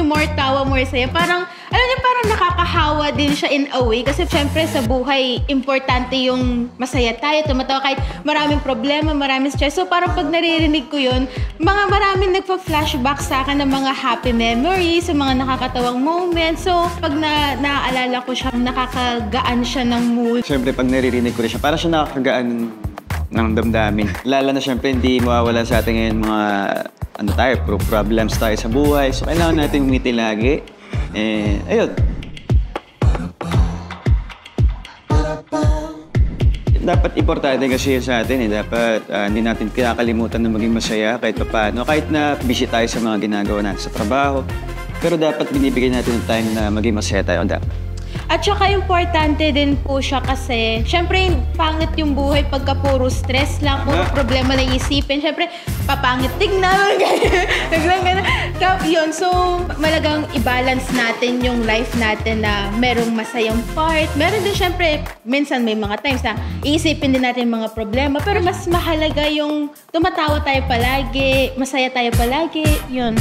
yung more tawa, more saya. Parang, alam niyo, parang nakakahawa din siya in a way. Kasi syempre sa buhay, importante yung masaya tayo, tumatawa kahit maraming problema, maraming stress. So parang pag naririnig ko yun, maraming nagpa-flashback sa akin ng mga happy memories, yung mga nakakatawang moments. So pag naaalala ko siya, nakakagaan siya ng mood. Siyempre pag naririnig ko rin siya, parang siya nakakagaan ng damdamin. Lalo na siyempre hindi mawawala sa atin ngayon mga problems tayo sa buhay. So kailangan natin umiti lagi. Ayun. Dapat importante kasi sa atin dapat hindi natin kinakalimutan na maging masaya kahit paano. Kahit na busy tayo sa mga ginagawa natin sa trabaho. Pero dapat binibigyan natin ng time na maging masaya tayo. At saka importante din po siya kasi, syempre pangit yung buhay pagka puro stress lang, puro problema na isipin. Syempre, papangit tignan, ganyan. Yun, so malagang i-balance natin yung life natin na merong masayang part. Meron din syempre, minsan may mga times na iisipin din natin yung mga problema. Pero mas mahalaga yung tumatawa tayo palagi, masaya tayo palagi, yun.